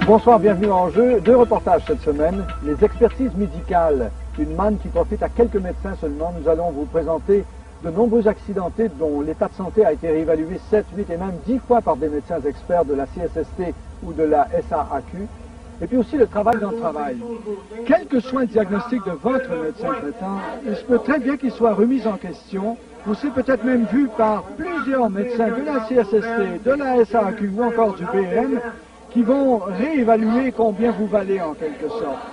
Bonsoir, bienvenue en jeu. Deux reportages cette semaine. Les expertises médicales, une manne qui profite à quelques médecins seulement. Nous allons vous présenter de nombreux accidentés dont l'état de santé a été réévalué 7, 8 et même 10 fois par des médecins experts de la CSST ou de la SAAQ. Et puis aussi le travail dans le travail. Quel que soit le diagnostic de votre médecin traitant, il se peut très bien qu'il soit remis en question, ou c'est peut-être même vu par plusieurs médecins de la CSST, de la SAAQ ou encore du BM, qui vont réévaluer combien vous valez en quelque sorte.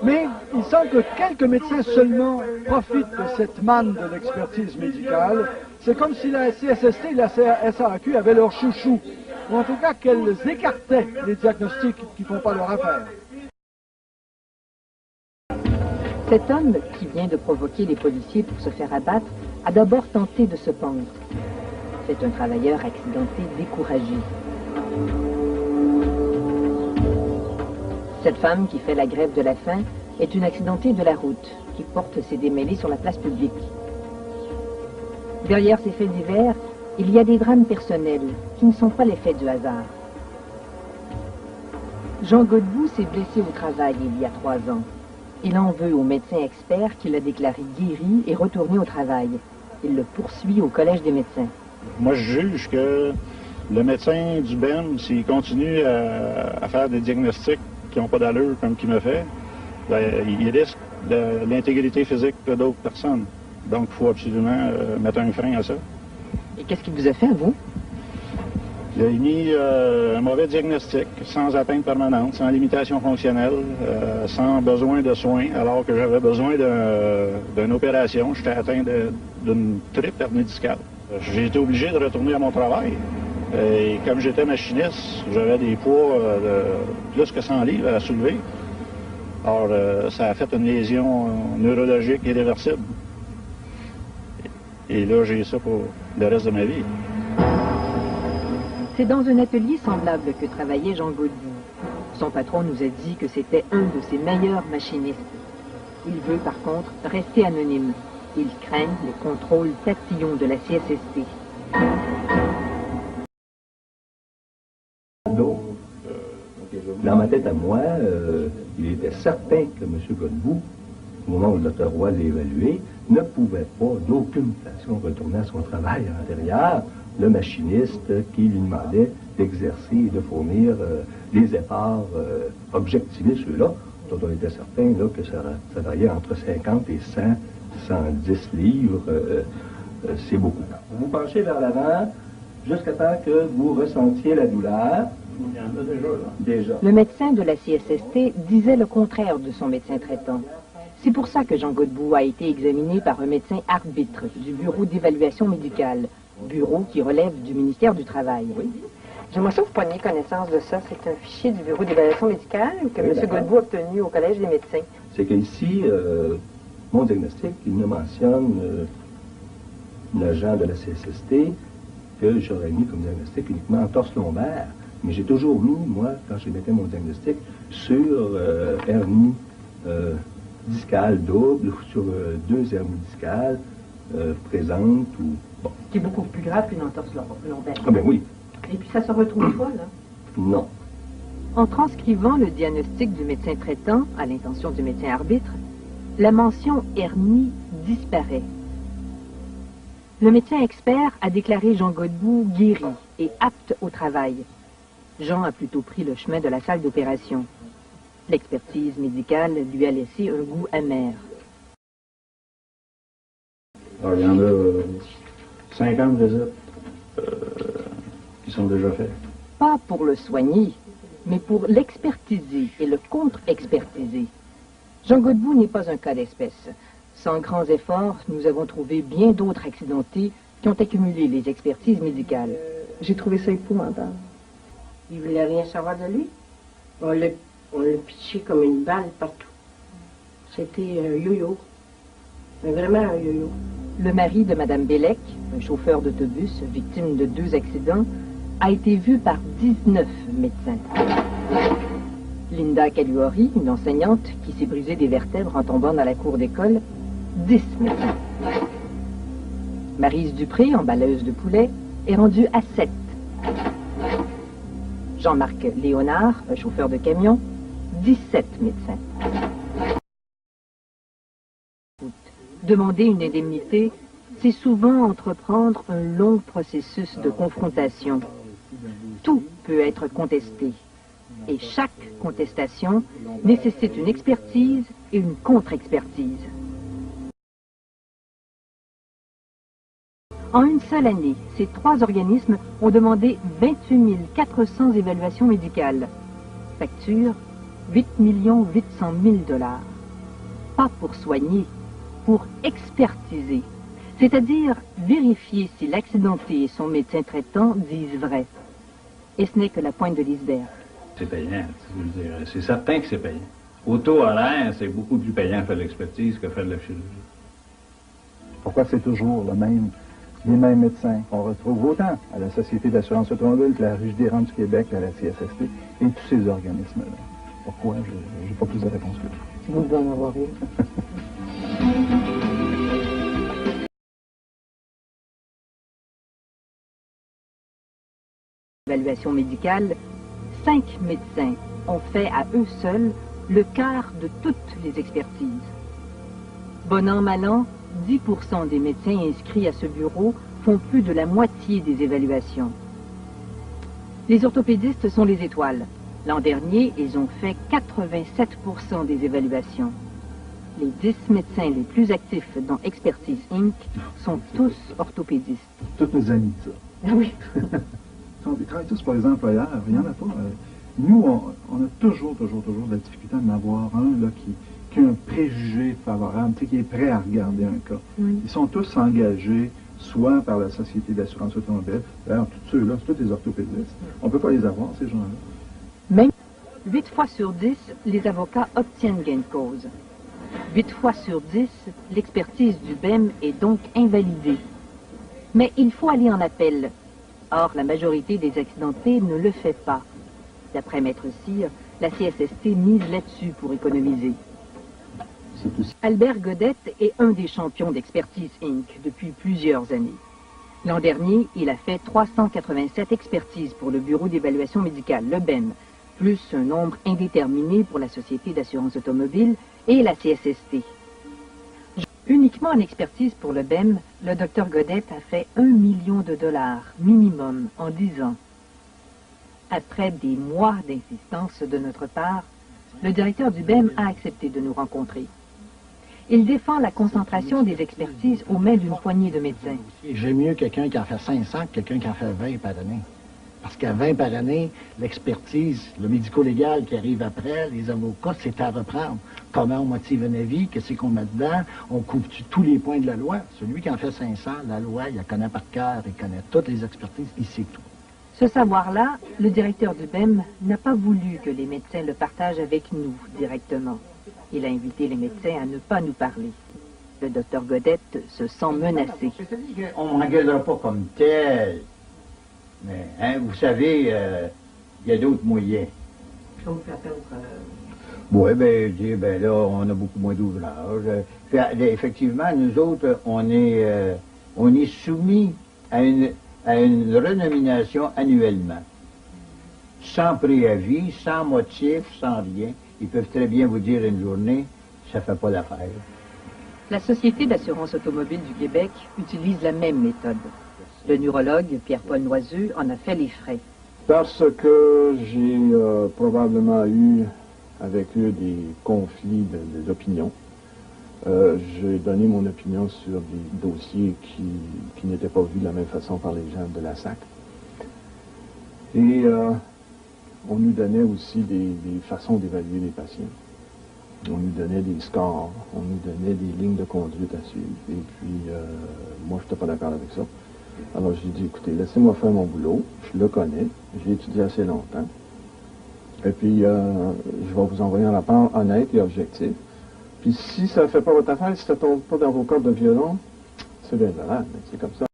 Mais il semble que quelques médecins seulement profitent de cette manne de l'expertise médicale. C'est comme si la CSST et la SAAQ avaient leur chouchou, ou en tout cas qu'elles écartaient les diagnostics qui ne font pas leur affaire. Cet homme, qui vient de provoquer les policiers pour se faire abattre, a d'abord tenté de se pendre. C'est un travailleur accidenté découragé. Cette femme qui fait la grève de la faim est une accidentée de la route qui porte ses démêlés sur la place publique. Derrière ces faits divers, il y a des drames personnels qui ne sont pas l'effet du hasard. Jean Godbout s'est blessé au travail il y a 3 ans. Il en veut au médecin expert qui l'a déclaré guéri et retourné au travail. Il le poursuit au Collège des médecins. Moi, je juge que le médecin du BEM, s'il continue à faire des diagnostics qui n'ont pas d'allure comme qu'il me fait, ben, il risque de l'intégrité physique d'autres personnes. Donc, il faut absolument mettre un frein à ça. Et qu'est-ce qu'il vous a fait, vous? Il a mis un mauvais diagnostic, sans atteinte permanente, sans limitation fonctionnelle, sans besoin de soins, alors que j'avais besoin d'une opération. J'étais atteint d'une triple hernie discale. J'ai été obligé de retourner à mon travail. Et comme j'étais machiniste, j'avais des poids de plus que 100 livres à soulever. Alors, ça a fait une lésion neurologique irréversible. Et là, j'ai ça pour le reste de ma vie. C'est dans un atelier semblable que travaillait Jean Godbout. Son patron nous a dit que c'était un de ses meilleurs machinistes. Il veut par contre rester anonyme. Il craint les contrôles tatillons de la CSST. Dans ma tête à moi, il était certain que M. Godbout, au moment où le Dr Roy l'a évalué, ne pouvait pas, d'aucune façon, retourner à son travail antérieur. Le machiniste qui lui demandait d'exercer et de fournir des efforts objectivés, ceux-là, dont on était certain là, que ça variait entre 50 et 100, 110 livres. C'est beaucoup. Vous penchez vers l'avant jusqu'à temps que vous ressentiez la douleur. Il y en a déjà. Le médecin de la CSST disait le contraire de son médecin traitant. C'est pour ça que Jean Godbout a été examiné par un médecin arbitre du Bureau d'évaluation médicale, bureau qui relève du ministère du Travail. Oui. J'aimerais ça que vous preniez connaissance de ça. C'est un fichier du Bureau d'évaluation médicale que M. Godbout a obtenu au Collège des médecins. C'est qu'ici, mon diagnostic, il ne mentionne l'agent de la CSST que j'aurais mis comme diagnostic uniquement entorse lombaire. Mais j'ai toujours mis, moi, quand je mettais mon diagnostic, sur hernie discale double, ou sur 2 hernies discales présentes ou... Bon. Qui est beaucoup plus grave qu'une entorse lombaire. Ah ben oui. Et puis ça se retrouve pas, là? Non. En transcrivant le diagnostic du médecin traitant à l'intention du médecin arbitre, la mention hernie disparaît. Le médecin expert a déclaré Jean Godbout guéri et apte au travail. Jean a plutôt pris le chemin de la salle d'opération. L'expertise médicale lui a laissé un goût amer. Alors, il y en a 50 visites qui sont déjà faites. Pas pour le soigner, mais pour l'expertiser et le contre-expertiser. Jean Godbout n'est pas un cas d'espèce. Sans grands efforts, nous avons trouvé bien d'autres accidentés qui ont accumulé les expertises médicales. J'ai trouvé ça épouvantable. Il ne voulait rien savoir de lui. On l'a pitché comme une balle partout. C'était un yo-yo. Vraiment un yo-yo. Le mari de Mme Bellec, un chauffeur d'autobus victime de 2 accidents, a été vu par 19 médecins. Linda Caluori, une enseignante qui s'est brisé des vertèbres en tombant dans la cour d'école, 10 médecins. Maryse Dupré, emballeuse de poulet, est rendue à 7. Jean-Marc Léonard, un chauffeur de camion, 17 médecins. Demander une indemnité, c'est souvent entreprendre un long processus de confrontation. Tout peut être contesté. Et chaque contestation nécessite une expertise et une contre-expertise. En une seule année, ces 3 organismes ont demandé 28 400 évaluations médicales. Facture, 8 800 000 $. Pas pour soigner, pour expertiser, c'est-à-dire vérifier si l'accidenté et son médecin traitant disent vrai. Et ce n'est que la pointe de l'iceberg. C'est payant, c'est certain que c'est payant. Au taux horaire, c'est beaucoup plus payant faire de l'expertise que faire de la chirurgie. Pourquoi c'est toujours les mêmes médecins qu'on retrouve autant à la Société d'assurance automobile que la Régie des rentes du Québec, à la CSST et tous ces organismes-là? Pourquoi? Je n'ai pas plus de réponse que ça. Vous devez en avoir une. Évaluation médicale, 5 médecins ont fait à eux seuls le quart de toutes les expertises. Bon an, mal an, 10% des médecins inscrits à ce bureau font plus de la moitié des évaluations. Les orthopédistes sont les étoiles. L'an dernier, ils ont fait 87% des évaluations. Les 10 médecins les plus actifs dans Expertise Inc. sont tous orthopédistes. Tous nos amis, ça. Ah oui. Ils travaillent tous pour les employeurs, il n'y en a pas. Nous, on a toujours de la difficulté d'en avoir un là, qui a un préjugé favorable, qui est prêt à regarder un cas. Oui. Ils sont tous engagés, soit par la Société d'assurance automobile, d'ailleurs, tous ceux-là, c'est tous des orthopédistes. On ne peut pas les avoir, ces gens-là. Même 8 fois sur 10, les avocats obtiennent gain de cause. 8 fois sur 10, l'expertise du BEM est donc invalidée. Mais il faut aller en appel. Or, la majorité des accidentés ne le fait pas. D'après Maître Cyr, la CSST mise là-dessus pour économiser. Albert Godette est un des champions d'Expertise Inc. depuis plusieurs années. L'an dernier, il a fait 387 expertises pour le Bureau d'évaluation médicale, le BEM, plus un nombre indéterminé pour la Société d'assurance automobile et la CSST. Uniquement en expertise pour le BEM, le Dr Godette a fait 1 million de dollars minimum en 10 ans. Après des mois d'insistance de notre part, le directeur du BEM a accepté de nous rencontrer. Il défend la concentration des expertises aux mains d'une poignée de médecins. J'aime mieux quelqu'un qui en fait 500 que quelqu'un qui en fait 20 par année. Parce qu'à 20 par année, l'expertise, le médico-légal qui arrive après, les avocats, c'est à reprendre. Comment on motive un avis, qu'est-ce qu'on met dedans, on couvre tous les points de la loi. Celui qui en fait 500, la loi, il la connaît par cœur, il connaît toutes les expertises, il sait tout. Ce savoir-là, le directeur du BEM n'a pas voulu que les médecins le partagent avec nous directement. Il a invité les médecins à ne pas nous parler. Le docteur Godette se sent menacé. C'est-à-dire qu'on ne m'engueulera pas comme tel. Mais, hein, vous savez, il y a d'autres moyens. Oui, ben là, on a beaucoup moins d'ouvrages. Effectivement, nous autres, on est soumis à une renomination annuellement. Sans préavis, sans motif, sans rien. Ils peuvent très bien vous dire une journée, ça ne fait pas l'affaire. La Société d'assurance automobile du Québec utilise la même méthode. Le neurologue Pierre-Paul Noiseux en a fait les frais. Parce que j'ai probablement eu avec eux des conflits d'opinion. J'ai donné mon opinion sur des dossiers qui n'étaient pas vus de la même façon par les gens de la SAC. Et on nous donnait aussi des façons d'évaluer les patients. On nous donnait des scores, on nous donnait des lignes de conduite à suivre. Et puis, moi, je n'étais pas d'accord avec ça. Alors, j'ai dit, écoutez, laissez-moi faire mon boulot. Je le connais. J'ai étudié assez longtemps. Et puis, je vais vous envoyer un rapport honnête et objectif. Puis, si ça ne fait pas votre affaire, si ça ne tombe pas dans vos cordes de violon, c'est désolé, mais c'est comme ça.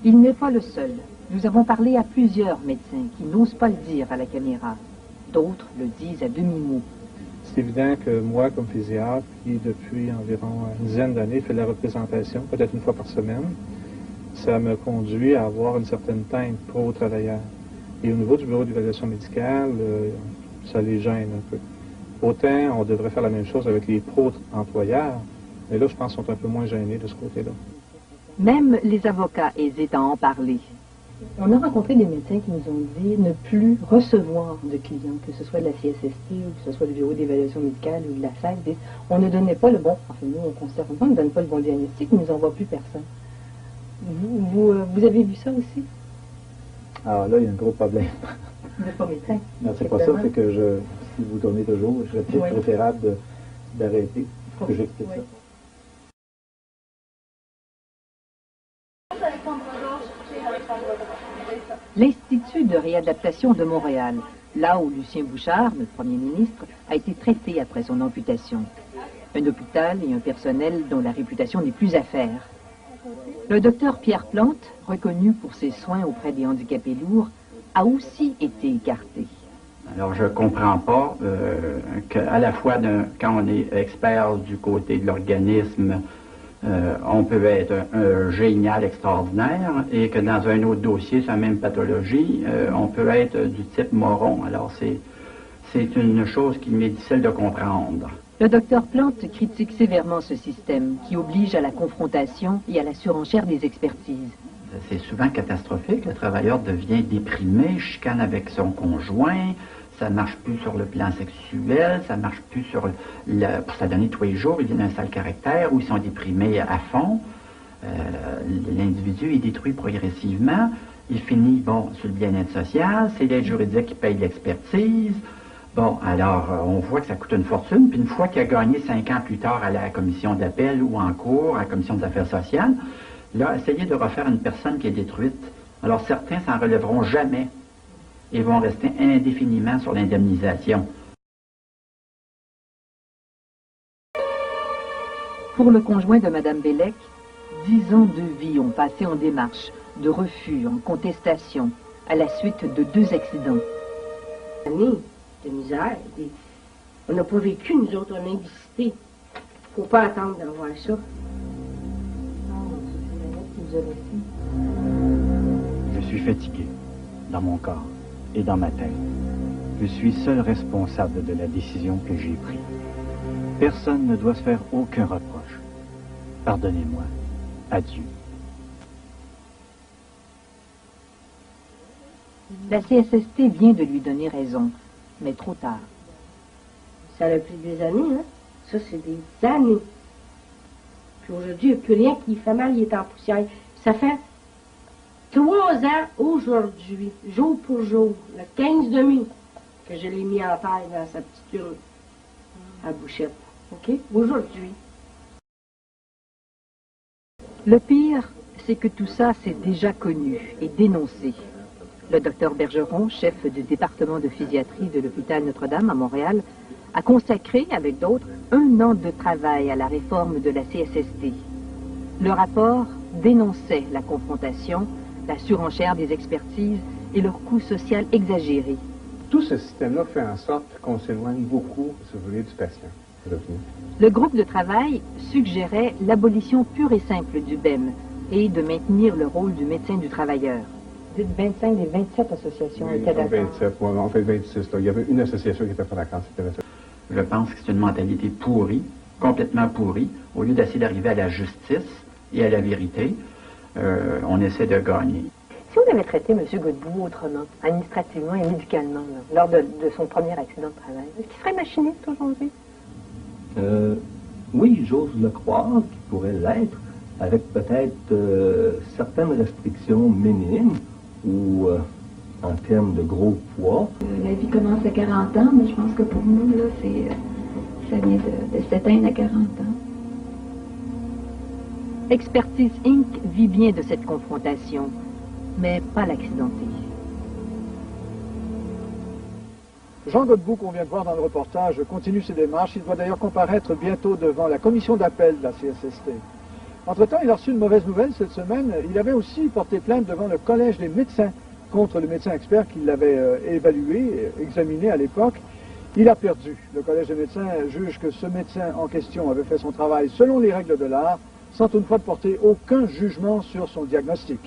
Il n'est pas le seul. Nous avons parlé à plusieurs médecins qui n'osent pas le dire à la caméra. D'autres le disent à demi-mot. C'est évident que moi, comme pédiatre, qui depuis environ une dizaine d'années fait la représentation, peut-être une fois par semaine, ça me conduit à avoir une certaine teinte pro-travailleur. Et au niveau du bureau d'évaluation médicale, ça les gêne un peu. Autant on devrait faire la même chose avec les pro-employeurs, mais là, je pense qu'ils sont un peu moins gênés de ce côté-là. Même les avocats hésitent à en parler. On a rencontré des médecins qui nous ont dit ne plus recevoir de clients, que ce soit de la CSST ou que ce soit du bureau d'évaluation médicale ou de la SAC. On ne donnait pas le bon, enfin nous on considère qu'on ne donne pas le bon diagnostic, ils ne nous envoie plus personne. Vous avez vu ça aussi? Alors là, il y a un gros problème. Vous n'êtes pas médecin. Non, c'est pas ça, c'est que si vous tournez toujours, je serais peut-être préférable d'arrêter, que j'explique ça. L'Institut de réadaptation de Montréal, là où Lucien Bouchard, notre premier ministre, a été traité après son amputation. Un hôpital et un personnel dont la réputation n'est plus à faire. Le docteur Pierre Plante, reconnu pour ses soins auprès des handicapés lourds, a aussi été écarté. Alors, je ne comprends pas qu'à la fois, quand on est expert du côté de l'organisme, on peut être un génial extraordinaire et que dans un autre dossier, sur la même pathologie, on peut être du type moron. Alors, c'est une chose qui m'est difficile de comprendre. Le docteur Plante critique sévèrement ce système qui oblige à la confrontation et à la surenchère des expertises. C'est souvent catastrophique. Le travailleur devient déprimé, chicane avec son conjoint, ça ne marche plus sur le plan sexuel, ça ne marche plus pour s'adonner tous les jours, ils viennent un sale caractère où ils sont déprimés à fond. L'individu est détruit progressivement. Il finit, sur le bien-être social, c'est l'aide juridique qui paye l'expertise. Bon, alors, on voit que ça coûte une fortune, puis une fois qu'il a gagné 5 ans plus tard à la commission d'appel ou en cours, à la commission des affaires sociales, là, essayer de refaire une personne qui est détruite. Alors, certains s'en relèveront jamais et vont rester indéfiniment sur l'indemnisation. Pour le conjoint de Mme Bellec, 10 ans de vie ont passé en démarche, de refus, en contestation, à la suite de 2 accidents. Années de misère. On n'a pas vécu, nous autres, on a existé. Faut pas attendre d'avoir ça. Je suis fatigué, dans mon corps et dans ma tête. Je suis seul responsable de la décision que j'ai prise. Personne ne doit se faire aucun reproche. Pardonnez-moi. Adieu. La CSST vient de lui donner raison, mais trop tard. Ça a pris des années, hein? Ça, c'est des années. Puis aujourd'hui, il n'y a plus rien qui fait mal, il est en poussière. Ça fait 3 ans aujourd'hui, jour pour jour, le 15 de mai, que je l'ai mis en taille dans sa petite urne à Bouchette. OK? Aujourd'hui. Le pire, c'est que tout ça, c'est déjà connu et dénoncé. Le docteur Bergeron, chef du département de physiatrie de l'hôpital Notre-Dame à Montréal, a consacré, avec d'autres, 1 an de travail à la réforme de la CSST. Le rapport dénonçait la confrontation, la surenchère des expertises et leur coût social exagéré. Tout ce système-là fait en sorte qu'on s'éloigne beaucoup, si vous voulez, du patient. Le groupe de travail suggérait l'abolition pure et simple du BEM et de maintenir le rôle du médecin du travailleur. 25 des 27 associations étaient d'accord. 27, en fait 26. Là. Il y avait une association qui était pas d'accord. Je pense que c'est une mentalité pourrie, complètement pourrie. Au lieu d'essayer d'arriver à la justice et à la vérité, on essaie de gagner. Si on avait traité M. Godbout autrement, administrativement et médicalement, là, lors de son premier accident de travail, est-ce qu'il serait machiniste aujourd'hui? Oui, j'ose le croire qu'il pourrait l'être, avec peut-être certaines restrictions minimes ou en termes de gros poids. La vie commence à 40 ans, mais je pense que pour nous, là, ça vient de s'éteindre à 40 ans. Expertise Inc. vit bien de cette confrontation, mais pas l'accidenté. Jean Godbout, qu'on vient de voir dans le reportage, continue ses démarches. Il doit d'ailleurs comparaître bientôt devant la commission d'appel de la CSST. Entre-temps, il a reçu une mauvaise nouvelle cette semaine. Il avait aussi porté plainte devant le Collège des médecins contre le médecin expert qui l'avait évalué, examiné à l'époque. Il a perdu. Le Collège des médecins juge que ce médecin en question avait fait son travail selon les règles de l'art, sans toutefois porter aucun jugement sur son diagnostic.